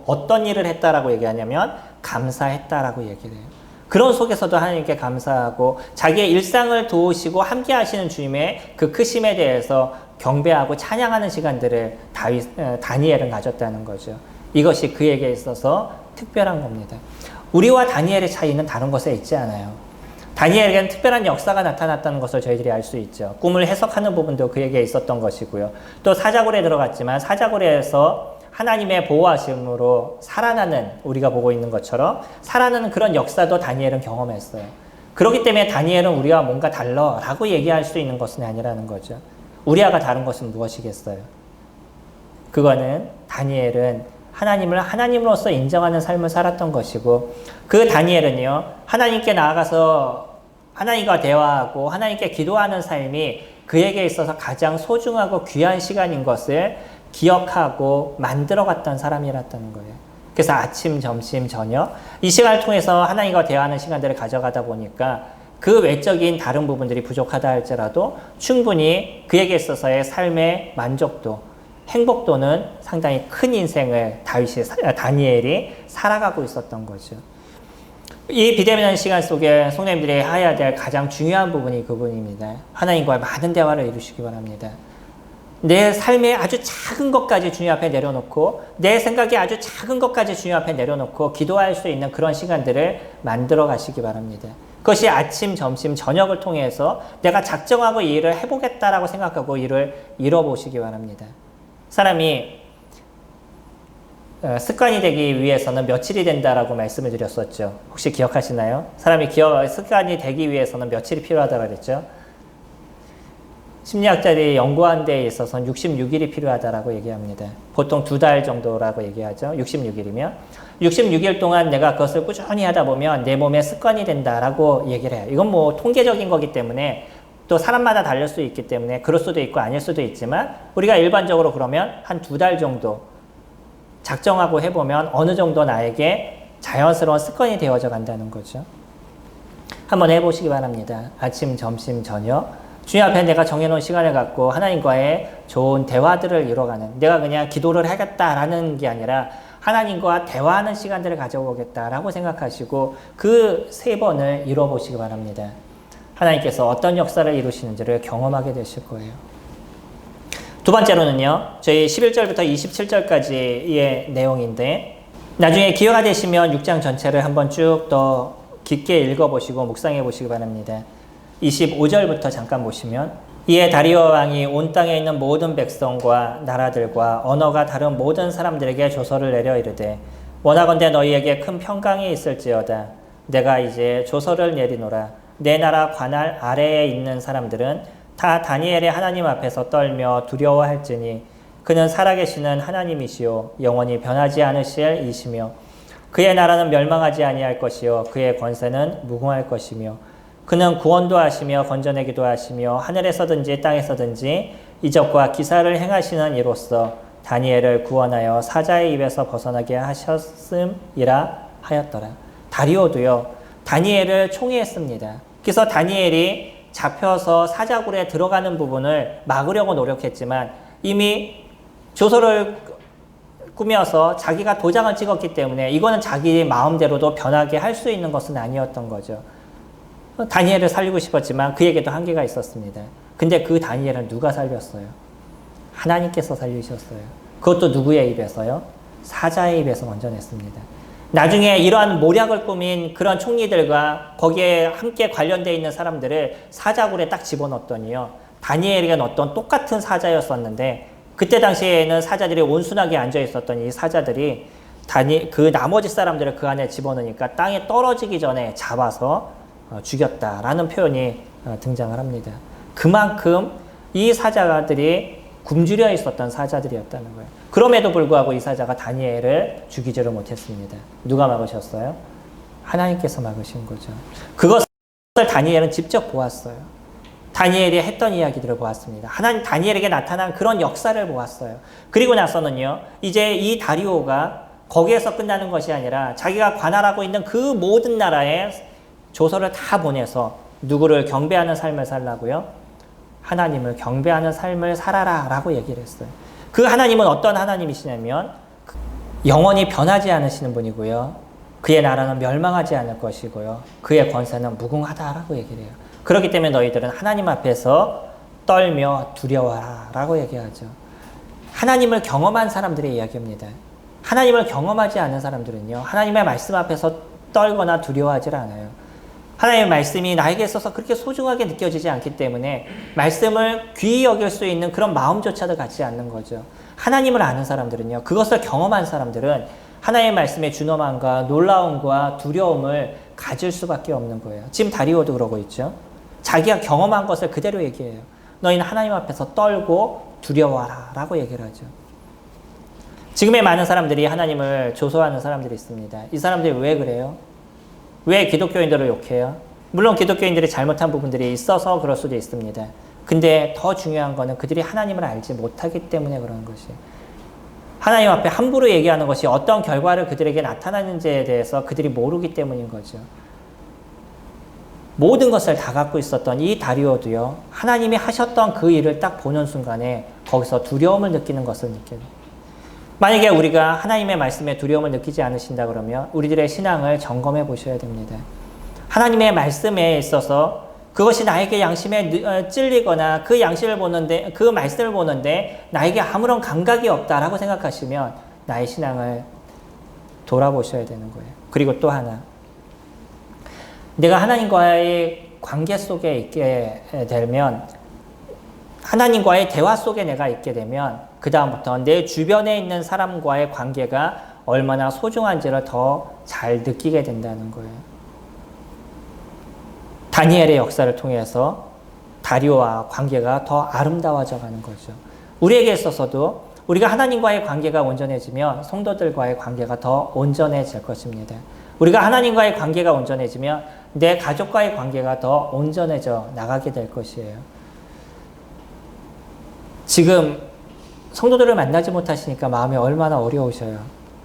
어떤 일을 했다라고 얘기하냐면 감사했다라고 얘기를 해요. 그런 속에서도 하나님께 감사하고 자기의 일상을 도우시고 함께 하시는 주님의 그 크심에 대해서 경배하고 찬양하는 시간들을 다니엘은 가졌다는 거죠. 이것이 그에게 있어서 특별한 겁니다. 우리와 다니엘의 차이는 다른 것에 있지 않아요. 다니엘에게는 특별한 역사가 나타났다는 것을 저희들이 알 수 있죠. 꿈을 해석하는 부분도 그에게 있었던 것이고요. 또 사자굴에 들어갔지만 사자굴에서 하나님의 보호하심으로 살아나는, 우리가 보고 있는 것처럼 살아나는 그런 역사도 다니엘은 경험했어요. 그렇기 때문에 다니엘은 우리와 뭔가 달라 라고 얘기할 수 있는 것은 아니라는 거죠. 우리와가 다른 것은 무엇이겠어요? 그거는 다니엘은 하나님을 하나님으로서 인정하는 삶을 살았던 것이고, 그 다니엘은요, 하나님께 나아가서 하나님과 대화하고 하나님께 기도하는 삶이 그에게 있어서 가장 소중하고 귀한 시간인 것을 기억하고 만들어갔던 사람이었다는 거예요. 그래서 아침, 점심, 저녁 이 시간을 통해서 하나님과 대화하는 시간들을 가져가다 보니까 그 외적인 다른 부분들이 부족하다 할지라도 충분히 그에게 있어서의 삶의 만족도, 행복도는 상당히 큰 인생을 다니엘이 살아가고 있었던 거죠. 이 비대면 시간 속에 성도님들이 해야 될 가장 중요한 부분이 그 부분입니다. 하나님과의 많은 대화를 이루시기 바랍니다. 내 삶의 아주 작은 것까지 주님 앞에 내려놓고, 내 생각이 아주 작은 것까지 주님 앞에 내려놓고 기도할 수 있는 그런 시간들을 만들어 가시기 바랍니다. 그것이 아침, 점심, 저녁을 통해서 내가 작정하고 이 일을 해보겠다라고 생각하고 일을 이뤄보시기 바랍니다. 사람이 습관이 되기 위해서는 며칠이 된다라고 말씀을 드렸었죠. 혹시 기억하시나요? 사람이 습관이 되기 위해서는 며칠이 필요하다고 그랬죠. 심리학자들이 연구한 데에 있어서는 66일이 필요하다라고 얘기합니다. 보통 2달 정도라고 얘기하죠. 66일이면. 66일 동안 내가 그것을 꾸준히 하다 보면 내 몸에 습관이 된다라고 얘기를 해요. 이건 뭐 통계적인 거기 때문에 또 사람마다 다를 수 있기 때문에 그럴 수도 있고 아닐 수도 있지만, 우리가 일반적으로 그러면 한 2달 정도 작정하고 해보면 어느 정도 나에게 자연스러운 습관이 되어져 간다는 거죠. 한번 해보시기 바랍니다. 아침, 점심, 저녁 주님 앞에 내가 정해놓은 시간을 갖고 하나님과의 좋은 대화들을 이뤄가는, 내가 그냥 기도를 하겠다라는 게 아니라 하나님과 대화하는 시간들을 가져오겠다라고 생각하시고 그 3번을 이뤄보시기 바랍니다. 하나님께서 어떤 역사를 이루시는지를 경험하게 되실 거예요. 두 번째로는요, 저희 11절부터 27절까지의 내용인데, 나중에 기회가 되시면 6장 전체를 한번 쭉 더 깊게 읽어보시고 묵상해 보시기 바랍니다. 25절부터 잠깐 보시면, 이에 다리오 왕이 온 땅에 있는 모든 백성과 나라들과 언어가 다른 모든 사람들에게 조서를 내려 이르되, 원하건대 너희에게 큰 평강이 있을지어다. 내가 이제 조서를 내리노라. 내 나라 관할 아래에 있는 사람들은 다 다니엘의 하나님 앞에서 떨며 두려워할지니 그는 살아계시는 하나님이시요 영원히 변하지 않으실 이시며 그의 나라는 멸망하지 아니할 것이요 그의 권세는 무궁할 것이며 그는 구원도 하시며 건져내기도 하시며 하늘에서든지 땅에서든지 이적과 기사를 행하시는 이로써 다니엘을 구원하여 사자의 입에서 벗어나게 하셨음이라 하였더라. 다리오도요, 다니엘을 총애했습니다. 그래서 다니엘이 잡혀서 사자굴에 들어가는 부분을 막으려고 노력했지만 이미 조서를 꾸며서 자기가 도장을 찍었기 때문에 이거는 자기 마음대로도 변하게 할 수 있는 것은 아니었던 거죠. 다니엘을 살리고 싶었지만 그에게도 한계가 있었습니다. 근데 그 다니엘은 누가 살렸어요? 하나님께서 살리셨어요. 그것도 누구의 입에서요? 사자의 입에서 먼저 냈습니다. 나중에 이러한 모략을 꾸민 그런 총리들과 거기에 함께 관련되어 있는 사람들을 사자굴에 딱 집어넣었더니요, 다니엘에게 넣었던 똑같은 사자였었는데, 그때 당시에는 사자들이 온순하게 앉아 있었던 이 사자들이 그 나머지 사람들을 그 안에 집어넣으니까 땅에 떨어지기 전에 잡아서 죽였다라는 표현이 등장을 합니다. 그만큼 이 사자들이 굶주려 있었던 사자들이었다는 거예요. 그럼에도 불구하고 이 사자가 다니엘을 죽이지를 못했습니다. 누가 막으셨어요? 하나님께서 막으신 거죠. 그것을 다니엘은 직접 보았어요. 다니엘이 했던 이야기들을 보았습니다. 하나님 다니엘에게 나타난 그런 역사를 보았어요. 그리고 나서는요, 이제 이 다리오가 거기에서 끝나는 것이 아니라 자기가 관할하고 있는 그 모든 나라에 조서를 다 보내서 누구를 경배하는 삶을 살라고요? 하나님을 경배하는 삶을 살아라 라고 얘기를 했어요. 그 하나님은 어떤 하나님이시냐면 영원히 변하지 않으시는 분이고요. 그의 나라는 멸망하지 않을 것이고요. 그의 권세는 무궁하다라고 얘기를 해요. 그렇기 때문에 너희들은 하나님 앞에서 떨며 두려워하라 라고 얘기하죠. 하나님을 경험한 사람들의 이야기입니다. 하나님을 경험하지 않은 사람들은요, 하나님의 말씀 앞에서 떨거나 두려워하지 않아요. 하나님의 말씀이 나에게 있어서 그렇게 소중하게 느껴지지 않기 때문에 말씀을 귀히 여길 수 있는 그런 마음조차도 갖지 않는 거죠. 하나님을 아는 사람들은요, 그것을 경험한 사람들은 하나님의 말씀의 준엄함과 놀라움과 두려움을 가질 수밖에 없는 거예요. 지금 다리오도 그러고 있죠. 자기가 경험한 것을 그대로 얘기해요. 너희는 하나님 앞에서 떨고 두려워하라 라고 얘기를 하죠. 지금의 많은 사람들이 하나님을 조소하는 사람들이 있습니다. 이 사람들이 왜 그래요? 왜 기독교인들을 욕해요? 물론 기독교인들이 잘못한 부분들이 있어서 그럴 수도 있습니다. 근데 더 중요한 거는 그들이 하나님을 알지 못하기 때문에 그런 것이에요. 하나님 앞에 함부로 얘기하는 것이 어떤 결과를 그들에게 나타나는지에 대해서 그들이 모르기 때문인 거죠. 모든 것을 다 갖고 있었던 이 다리오도요, 하나님이 하셨던 그 일을 딱 보는 순간에 거기서 두려움을 느끼는 것을 느껴요. 만약에 우리가 하나님의 말씀에 두려움을 느끼지 않으신다 그러면 우리들의 신앙을 점검해 보셔야 됩니다. 하나님의 말씀에 있어서 그것이 나에게 양심에 찔리거나 그 양심을 보는데, 그 말씀을 보는데 나에게 아무런 감각이 없다라고 생각하시면 나의 신앙을 돌아보셔야 되는 거예요. 그리고 또 하나, 내가 하나님과의 관계 속에 있게 되면, 하나님과의 대화 속에 내가 있게 되면 그 다음부터 내 주변에 있는 사람과의 관계가 얼마나 소중한지를 더 잘 느끼게 된다는 거예요. 다니엘의 역사를 통해서 다리오와 관계가 더 아름다워져 가는 거죠. 우리에게 있어서도 우리가 하나님과의 관계가 온전해지면 성도들과의 관계가 더 온전해질 것입니다. 우리가 하나님과의 관계가 온전해지면 내 가족과의 관계가 더 온전해져 나가게 될 것이에요. 지금 성도들을 만나지 못하시니까 마음이 얼마나 어려우셔요.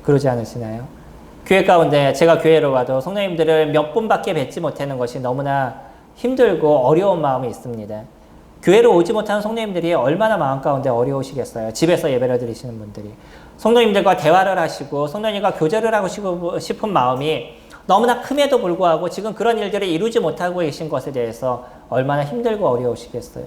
그러지 않으시나요? 교회 가운데 제가 교회를 와도 성도님들을 몇 분밖에 뵙지 못하는 것이 너무나 힘들고 어려운 마음이 있습니다. 교회로 오지 못하는 성도님들이 얼마나 마음 가운데 어려우시겠어요. 집에서 예배를 드리시는 분들이. 성도님들과 대화를 하시고 성도님과 교제를 하고 싶은 마음이 너무나 큼에도 불구하고 지금 그런 일들을 이루지 못하고 계신 것에 대해서 얼마나 힘들고 어려우시겠어요.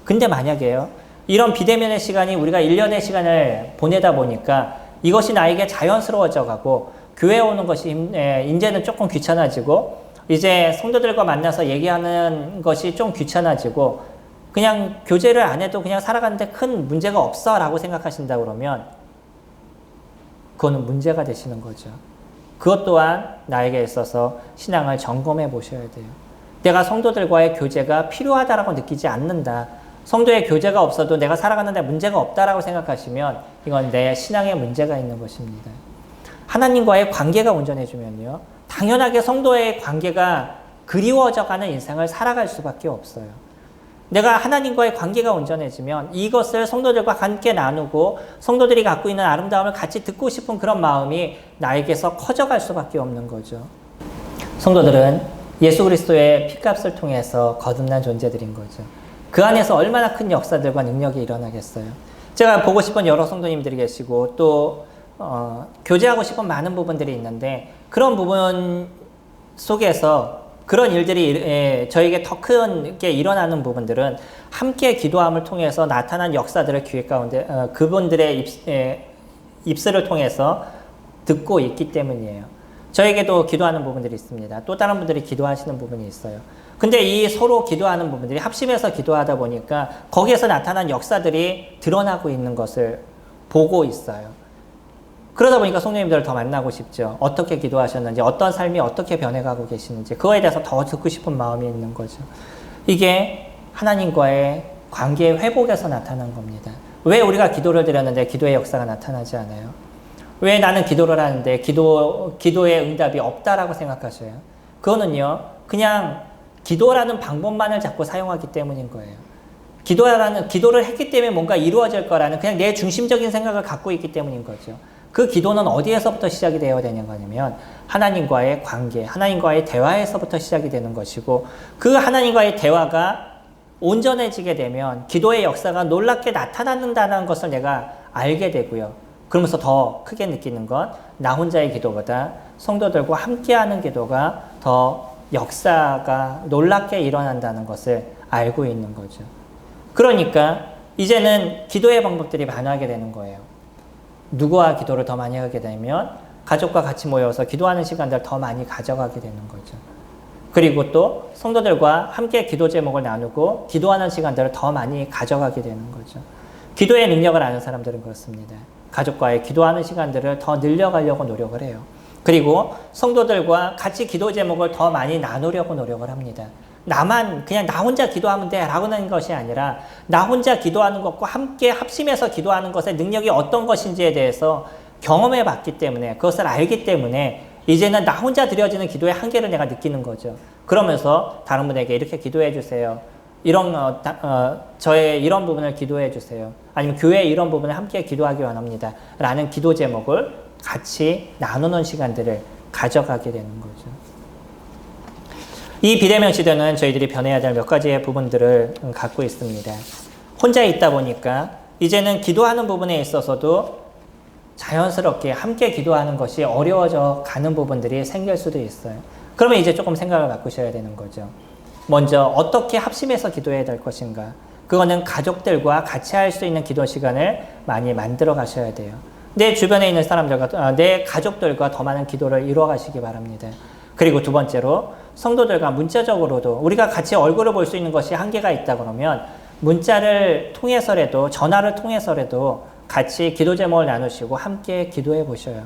근데 만약에요, 이런 비대면의 시간이 우리가 1년의 시간을 보내다 보니까 이것이 나에게 자연스러워져 가고 교회에 오는 것이 이제는 조금 귀찮아지고 이제 성도들과 만나서 얘기하는 것이 좀 귀찮아지고 그냥 교제를 안 해도 그냥 살아가는데 큰 문제가 없어 라고 생각하신다 그러면 그거는 문제가 되시는 거죠. 그것 또한 나에게 있어서 신앙을 점검해 보셔야 돼요. 내가 성도들과의 교제가 필요하다라고 느끼지 않는다. 성도의 교제가 없어도 내가 살아가는데 문제가 없다라고 생각하시면 이건 내 신앙에 문제가 있는 것입니다. 하나님과의 관계가 온전해지면요, 당연하게 성도의 관계가 그리워져가는 인생을 살아갈 수밖에 없어요. 내가 하나님과의 관계가 온전해지면 이것을 성도들과 함께 나누고 성도들이 갖고 있는 아름다움을 같이 듣고 싶은 그런 마음이 나에게서 커져갈 수밖에 없는 거죠. 성도들은 예수 그리스도의 피값을 통해서 거듭난 존재들인 거죠. 그 안에서 얼마나 큰 역사들과 능력이 일어나겠어요. 제가 보고 싶은 여러 성도님들이 계시고 또 교제하고 싶은 많은 부분들이 있는데 그런 부분 속에서 그런 일들이 저에게 더 크게 일어나는 부분들은 함께 기도함을 통해서 나타난 역사들을 귀에 가운데 그분들의 입술을 통해서 듣고 있기 때문이에요. 저에게도 기도하는 부분들이 있습니다. 또 다른 분들이 기도하시는 부분이 있어요. 근데 이 서로 기도하는 부분들이 합심해서 기도하다 보니까 거기에서 나타난 역사들이 드러나고 있는 것을 보고 있어요. 그러다 보니까 성도님들을 더 만나고 싶죠. 어떻게 기도하셨는지, 어떤 삶이 어떻게 변해가고 계시는지 그거에 대해서 더 듣고 싶은 마음이 있는 거죠. 이게 하나님과의 관계 회복에서 나타난 겁니다. 왜 우리가 기도를 드렸는데 기도의 역사가 나타나지 않아요? 왜 나는 기도를 하는데 기도의 응답이 없다라고 생각하셔요? 그거는요, 그냥 기도라는 방법만을 자꾸 사용하기 때문인 거예요. 기도를 했기 때문에 뭔가 이루어질 거라는 그냥 내 중심적인 생각을 갖고 있기 때문인 거죠. 그 기도는 어디에서부터 시작이 되어야 되는 거냐면 하나님과의 관계, 하나님과의 대화에서부터 시작이 되는 것이고 그 하나님과의 대화가 온전해지게 되면 기도의 역사가 놀랍게 나타난다는 것을 내가 알게 되고요. 그러면서 더 크게 느끼는 건 나 혼자의 기도보다 성도들과 함께하는 기도가 더 역사가 놀랍게 일어난다는 것을 알고 있는 거죠. 그러니까 이제는 기도의 방법들이 변하게 되는 거예요. 누구와 기도를 더 많이 하게 되면 가족과 같이 모여서 기도하는 시간들을 더 많이 가져가게 되는 거죠. 그리고 또 성도들과 함께 기도 제목을 나누고 기도하는 시간들을 더 많이 가져가게 되는 거죠. 기도의 능력을 아는 사람들은 그렇습니다. 가족과의 기도하는 시간들을 더 늘려가려고 노력을 해요. 그리고 성도들과 같이 기도 제목을 더 많이 나누려고 노력을 합니다. 나만 그냥 나 혼자 기도하면 돼 라고 하는 것이 아니라 나 혼자 기도하는 것과 함께 합심해서 기도하는 것의 능력이 어떤 것인지에 대해서 경험해 봤기 때문에, 그것을 알기 때문에 이제는 나 혼자 드려지는 기도의 한계를 내가 느끼는 거죠. 그러면서 다른 분에게 이렇게 기도해 주세요. 저의 이런 부분을 기도해 주세요. 아니면 교회의 이런 부분을 함께 기도하기 원합니다. 라는 기도 제목을 같이 나누는 시간들을 가져가게 되는 거죠. 이 비대면 시대는 저희들이 변해야 될 몇 가지의 부분들을 갖고 있습니다. 혼자 있다 보니까 이제는 기도하는 부분에 있어서도 자연스럽게 함께 기도하는 것이 어려워져 가는 부분들이 생길 수도 있어요. 그러면 이제 조금 생각을 바꾸셔야 되는 거죠. 먼저 어떻게 합심해서 기도해야 될 것인가? 그거는 가족들과 같이 할 수 있는 기도 시간을 많이 만들어 가셔야 돼요. 내 주변에 있는 사람들과, 내 가족들과 더 많은 기도를 이루어 가시기 바랍니다. 그리고 두 번째로 성도들과 문자적으로도 우리가 같이 얼굴을 볼 수 있는 것이 한계가 있다 그러면 문자를 통해서라도, 전화를 통해서라도 같이 기도 제목을 나누시고 함께 기도해 보셔요.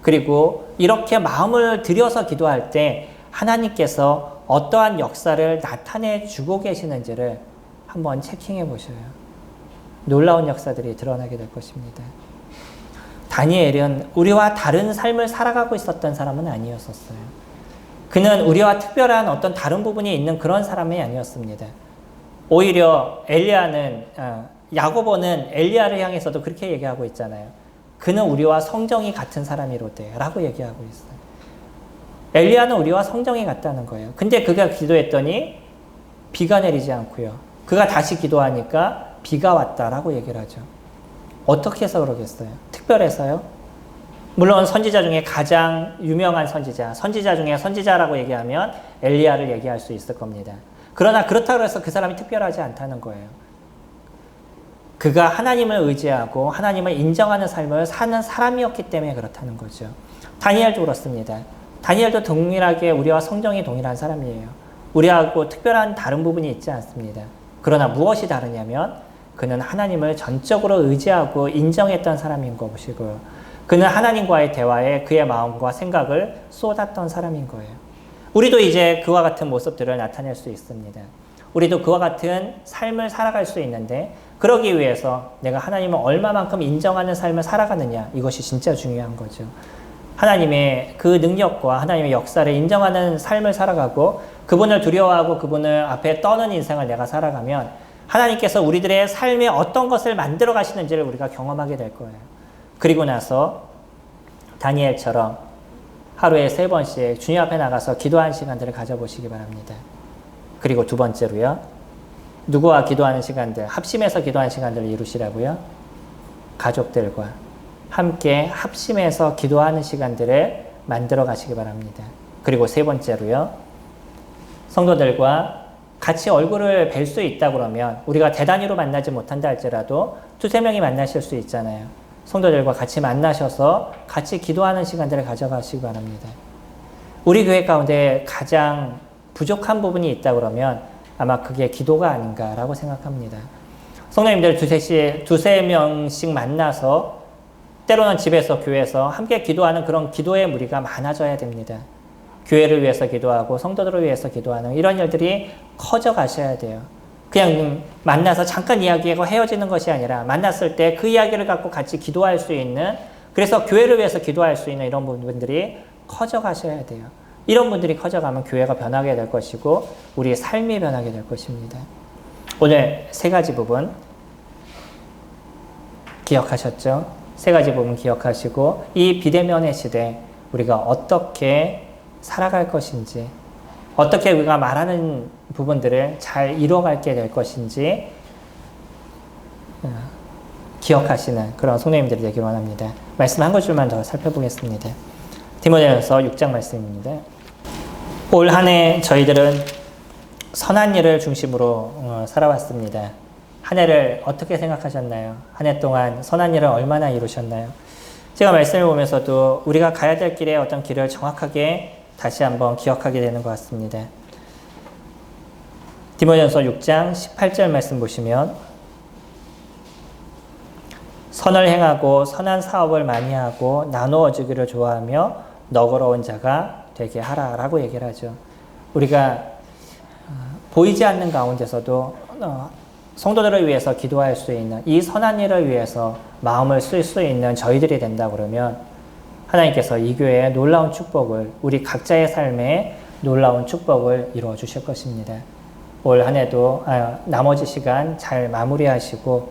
그리고 이렇게 마음을 들여서 기도할 때 하나님께서 어떠한 역사를 나타내 주고 계시는지를 한번 체킹해 보셔요. 놀라운 역사들이 드러나게 될 것입니다. 다니엘은 우리와 다른 삶을 살아가고 있었던 사람은 아니었었어요. 그는 우리와 특별한 어떤 다른 부분이 있는 그런 사람이 아니었습니다. 오히려 야고보는 엘리야를 향해서도 그렇게 얘기하고 있잖아요. 그는 우리와 성정이 같은 사람이로되 라고 얘기하고 있어요. 엘리야는 우리와 성정이 같다는 거예요. 근데 그가 기도했더니 비가 내리지 않고요. 그가 다시 기도하니까 비가 왔다라고 얘기를 하죠. 어떻게 해서 그러겠어요? 특별해서요? 물론 선지자 중에 가장 유명한 선지자 중에 선지자라고 얘기하면 엘리야를 얘기할 수 있을 겁니다. 그러나 그렇다고 해서 그 사람이 특별하지 않다는 거예요. 그가 하나님을 의지하고 하나님을 인정하는 삶을 사는 사람이었기 때문에 그렇다는 거죠. 다니엘도 그렇습니다. 다니엘도 동일하게 우리와 성정이 동일한 사람이에요. 우리하고 특별한 다른 부분이 있지 않습니다. 그러나 무엇이 다르냐면 그는 하나님을 전적으로 의지하고 인정했던 사람인 것이고요. 그는 하나님과의 대화에 그의 마음과 생각을 쏟았던 사람인 거예요. 우리도 이제 그와 같은 모습들을 나타낼 수 있습니다. 우리도 그와 같은 삶을 살아갈 수 있는데 그러기 위해서 내가 하나님을 얼마만큼 인정하는 삶을 살아가느냐, 이것이 진짜 중요한 거죠. 하나님의 그 능력과 하나님의 역사를 인정하는 삶을 살아가고 그분을 두려워하고 그분을 앞에 떠는 인생을 내가 살아가면 하나님께서 우리들의 삶에 어떤 것을 만들어 가시는지를 우리가 경험하게 될 거예요. 그리고 나서 다니엘처럼 하루에 3번씩 주님 앞에 나가서 기도하는 시간들을 가져보시기 바랍니다. 그리고 두 번째로요. 누구와 기도하는 시간들, 합심해서 기도하는 시간들을 이루시라고요. 가족들과 함께 합심해서 기도하는 시간들을 만들어 가시기 바랍니다. 그리고 세 번째로요. 성도들과 같이 얼굴을 뵐 수 있다 그러면 우리가 대단위로 만나지 못한다 할지라도 2-3명이 만나실 수 있잖아요. 성도들과 같이 만나셔서 같이 기도하는 시간들을 가져가시기 바랍니다. 우리 교회 가운데 가장 부족한 부분이 있다 그러면 아마 그게 기도가 아닌가라고 생각합니다. 성도님들 2-3명씩 만나서 때로는 집에서 교회에서 함께 기도하는 그런 기도의 무리가 많아져야 됩니다. 교회를 위해서 기도하고 성도들을 위해서 기도하는 이런 일들이 커져 가셔야 돼요. 그냥 만나서 잠깐 이야기하고 헤어지는 것이 아니라 만났을 때 그 이야기를 갖고 같이 기도할 수 있는, 그래서 교회를 위해서 기도할 수 있는 이런 부분들이 커져 가셔야 돼요. 이런 분들이 커져가면 교회가 변하게 될 것이고 우리의 삶이 변하게 될 것입니다. 오늘 3가지 부분 기억하셨죠? 3가지 부분 기억하시고 이 비대면의 시대 우리가 어떻게 살아갈 것인지, 어떻게 우리가 말하는 부분들을 잘 이루어가게 될 것인지 기억하시는 그런 성도님들이 되길 원합니다. 말씀 한 구절만 더 살펴보겠습니다. 디모데전서 6장 말씀입니다. 올 한 해 저희들은 선한 일을 중심으로 살아왔습니다. 한 해를 어떻게 생각하셨나요? 한 해 동안 선한 일을 얼마나 이루셨나요? 제가 말씀을 보면서도 우리가 가야 될 길에 어떤 길을 정확하게 다시 한번 기억하게 되는 것 같습니다. 디모데전서 6장 18절 말씀 보시면 선을 행하고 선한 사업을 많이 하고 나누어 주기를 좋아하며 너그러운 자가 되게 하라라고 얘기를 하죠. 우리가 보이지 않는 가운데서도 성도들을 위해서 기도할 수 있는, 이 선한 일을 위해서 마음을 쓸 수 있는 저희들이 된다 그러면 하나님께서 이 교회의 놀라운 축복을, 우리 각자의 삶에 놀라운 축복을 이루어 주실 것입니다. 올 한 해도 나머지 시간 잘 마무리하시고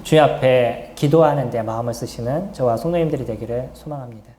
주님 앞에 기도하는 데 마음을 쓰시는 저와 성도님들이 되기를 소망합니다.